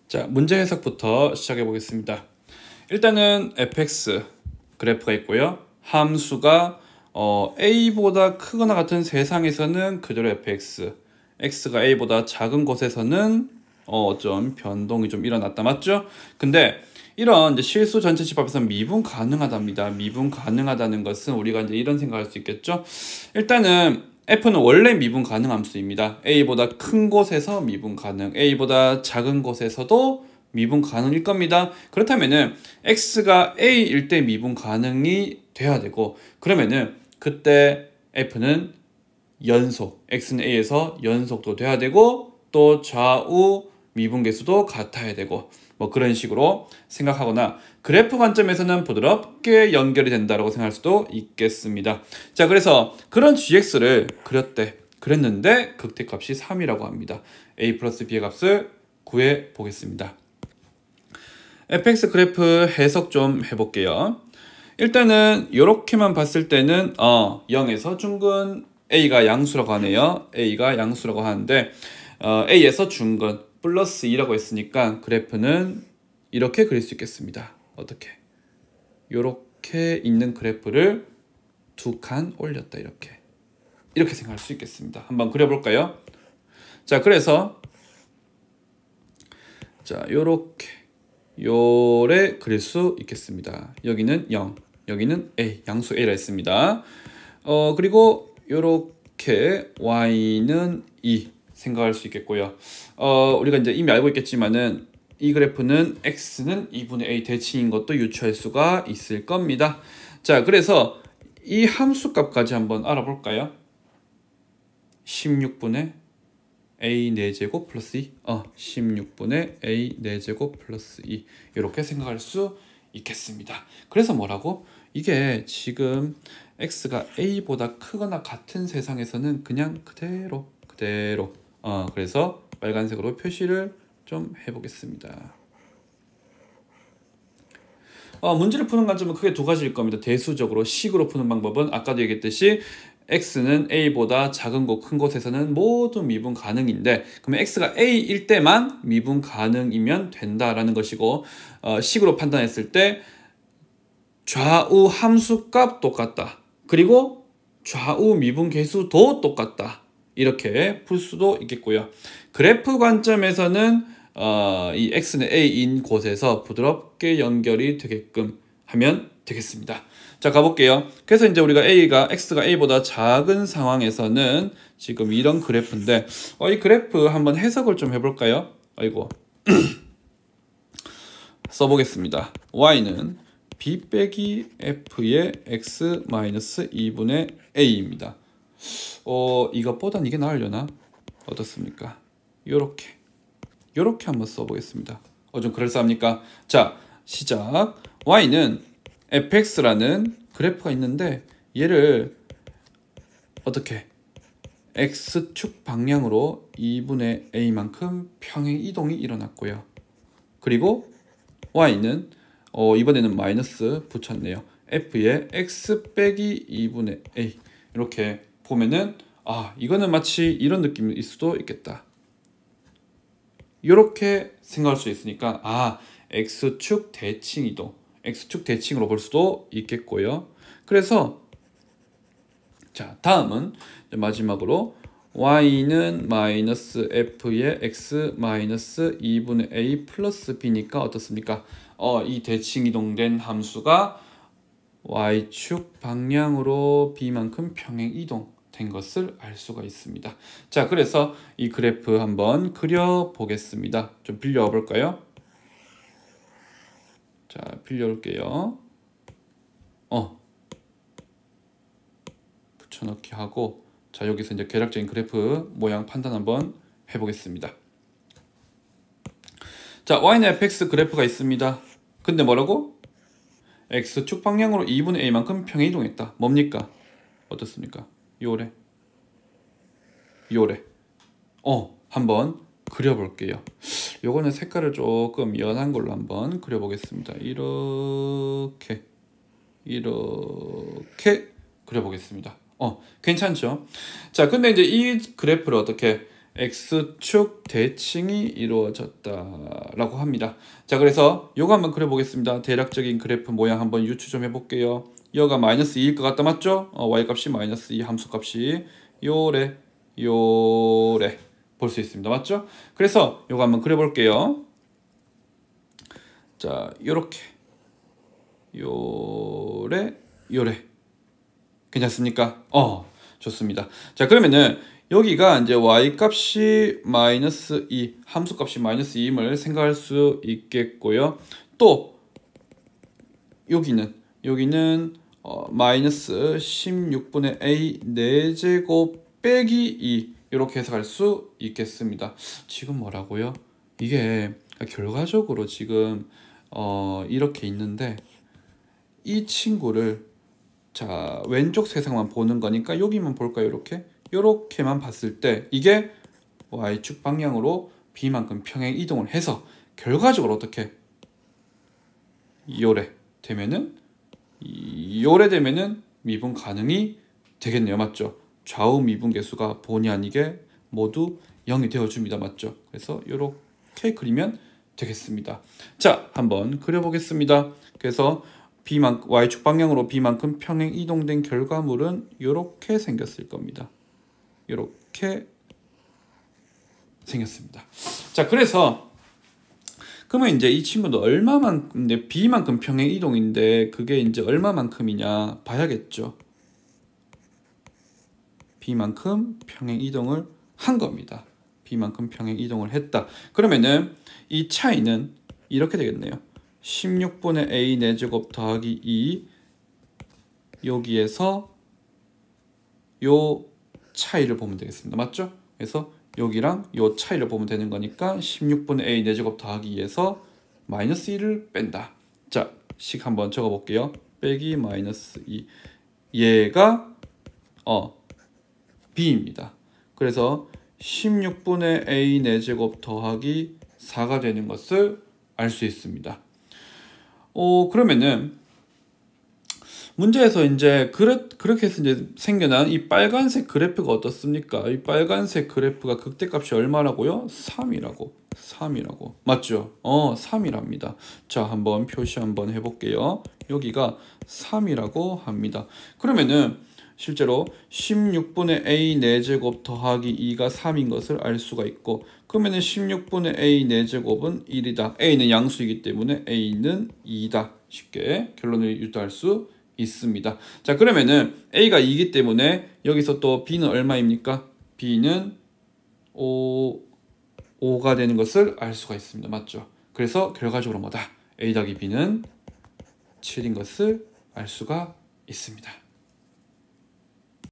자, 문제 해석부터 시작해 보겠습니다. 일단은 fx 그래프가 있고요. 함수가 a보다 크거나 같은 세상에서는 그대로 fx, x가 a보다 작은 곳에서는 좀 변동이 좀 일어났다. 맞죠? 근데 이런 이제 실수 전체 집합에서 미분 가능하답니다. 미분 가능하다는 것은 우리가 이제 이런 생각할 수 있겠죠. 일단은 f는 원래 미분 가능 함수입니다. a보다 큰 곳에서 미분 가능, a보다 작은 곳에서도 미분 가능일 겁니다. 그렇다면은 x가 a일 때 미분 가능이 돼야 되고, 그러면은 그때 f는 연속, x는 a에서 연속도 돼야 되고, 또 좌우 미분 계수도 같아야 되고, 뭐 그런 식으로 생각하거나 그래프 관점에서는 부드럽게 연결이 된다고 생각할 수도 있겠습니다. 자, 그래서 그런 gx를 그랬는데 극대값이 3이라고 합니다. a 플러스 b의 값을 구해 보겠습니다. fx 그래프 해석 좀 해볼게요. 일단은 이렇게만 봤을 때는 0에서 중근 a가 양수라고 하네요. a가 양수라고 하는데 a에서 중근 플러스 2라고 했으니까 그래프는 이렇게 그릴 수 있겠습니다. 어떻게? 이렇게 있는 그래프를 두 칸 올렸다. 이렇게 생각할 수 있겠습니다. 한번 그려볼까요? 자, 그래서 자, 요래 그릴 수 있겠습니다. 여기는 0, 여기는 a, 양수 a라 했습니다. 그리고 요렇게 y는 2 생각할 수 있겠고요. 우리가 이제 이미 알고 있겠지만은 이 그래프는 x는 2분의 a 대칭인 것도 유추할 수가 있을 겁니다. 자, 그래서 이 함수값까지 한번 알아볼까요? 16분의 a 4제곱 플러스 2 16분의 a 4제곱 플러스 2 이렇게 생각할 수 있겠습니다. 그래서 뭐라고? 이게 지금 x가 a보다 크거나 같은 세상에서는 그냥 그대로 그래서 빨간색으로 표시를 좀 해보겠습니다. 문제를 푸는 관점은 크게 두 가지일 겁니다. 대수적으로 식으로 푸는 방법은 아까도 얘기했듯이 x는 a보다 작은 곳, 큰 곳에서는 모두 미분 가능인데, 그러면 x가 a일 때만 미분 가능이면 된다라는 것이고, 식으로 판단했을 때 좌우 함수값 똑같다. 그리고 좌우 미분 계수도 똑같다. 이렇게 풀 수도 있겠고요. 그래프 관점에서는 이 x는 a인 곳에서 부드럽게 연결이 되게끔 하면 되겠습니다. 자, 가볼게요. 그래서 이제 우리가 x가 a보다 작은 상황에서는 지금 이런 그래프인데, 이 그래프 한번 해석을 좀 해볼까요? 아이고. 써보겠습니다. y는 b 빼기 f의 x 마이너스 2분의 a입니다. 이것보단 이게 나으려나? 어떻습니까? 요렇게 한번 써보겠습니다. 좀 그럴싸합니까? 자, 시작. y는 fx라는 그래프가 있는데 얘를 어떻게 x축 방향으로 2분의 a만큼 평행 이동이 일어났고요. 그리고 y는 이번에는 마이너스 붙였네요. f의 x 빼기 2분의 a 이렇게 보면은 이거는 마치 이런 느낌일 수도 있겠다. 이렇게 생각할 수 있으니까 x축 대칭 이동, x축 대칭으로 볼 수도 있겠고요. 그래서 자, 다음은 마지막으로 y는 마이너스 f의 x 마이너스 2분의 a 플러스 b니까 어떻습니까? 이 대칭 이동된 함수가 y축 방향으로 b만큼 평행 이동된 것을 알 수가 있습니다. 자, 그래서 이 그래프 한번 그려보겠습니다. 좀 빌려 볼까요? 자, 빌려올게요. 붙여넣기 하고, 자, 여기서 이제 계략적인 그래프 모양 판단 한번 해보겠습니다. 자, y는 fx 그래프가 있습니다. 근데 뭐라고? x축 방향으로 2분의 a만큼 평행 이동했다. 뭡니까? 어떻습니까? 요래. 한번 그려볼게요. 요거는 색깔을 조금 연한 걸로 한번 그려보겠습니다. 이렇게 그려보겠습니다. 괜찮죠? 자, 근데 이제 이 그래프를 어떻게 x축 대칭이 이루어졌다라고 합니다. 자, 그래서 요거 한번 그려보겠습니다. 대략적인 그래프 모양 한번 유추 좀 해볼게요. 여가 마이너스 2일 것 같다, 맞죠? y값이 마이너스 2, 함수값이 요래 볼 수 있습니다, 맞죠? 그래서 요거 한번 그려볼게요. 자, 요렇게 요래 괜찮습니까? 좋습니다. 자, 그러면은 여기가 이제 y값이 마이너스 2, 함수값이 마이너스 2임을 생각할 수 있겠고요. 또 여기는 마이너스 16분의 a 4제곱 빼기 2 이렇게 해석할 수 있겠습니다. 지금 뭐라고요? 이게 결과적으로 지금 이렇게 있는데 이 친구를 자, 왼쪽 세상만 보는 거니까 여기만 볼까요? 이렇게만 봤을 때 이게 y축 방향으로 b만큼 평행 이동을 해서 결과적으로 어떻게 요래 되면은 미분 가능이 되겠네요, 맞죠? 좌우 미분 계수가 본의 아니게 모두 0이 되어줍니다, 맞죠? 그래서 이렇게 그리면 되겠습니다. 자, 한번 그려보겠습니다. 그래서 y축 방향으로 b만큼 평행 이동된 결과물은 이렇게 생겼을 겁니다. 이렇게 생겼습니다. 자, 그래서 그러면 이제 이 친구도 얼마만큼 b만큼 평행 이동인데 그게 이제 얼마만큼이냐 봐야겠죠. b만큼 평행 이동을 한 겁니다. b만큼 평행 이동을 했다. 그러면은 이 차이는 이렇게 되겠네요. 16분의 a 4제곱 더하기 2 여기에서 요 차이를 보면 되겠습니다. 맞죠? 그래서 여기랑 요 차이를 보면 되는 거니까 16분의 a 4제곱 더하기 2에서 마이너스 2를 뺀다. 자, 식 한번 적어볼게요. 빼기 마이너스 2 얘가 b입니다. 그래서 16분의 a 4제곱 더하기 4가 되는 것을 알 수 있습니다. 그러면은 문제에서 이제 그렇게 해서 이제 생겨난 이 빨간색 그래프가 어떻습니까? 이 빨간색 그래프가 극대값이 얼마라고요? 3이라고. 맞죠? 3이랍니다. 자, 한번 표시 한번 해볼게요. 여기가 3이라고 합니다. 그러면은 실제로 16분의 a 4제곱 더하기 2가 3인 것을 알 수가 있고, 그러면은 16분의 a 4제곱은 1이다. a는 양수이기 때문에 a는 2다. 쉽게 결론을 유도할 수 있습니다. 자, 그러면은 a가 2이기 때문에 여기서 또 b는 얼마입니까? b는 5가 되는 것을 알 수가 있습니다. 맞죠? 그래서 결과적으로 뭐다? a 더하기 b는 7인 것을 알 수가 있습니다.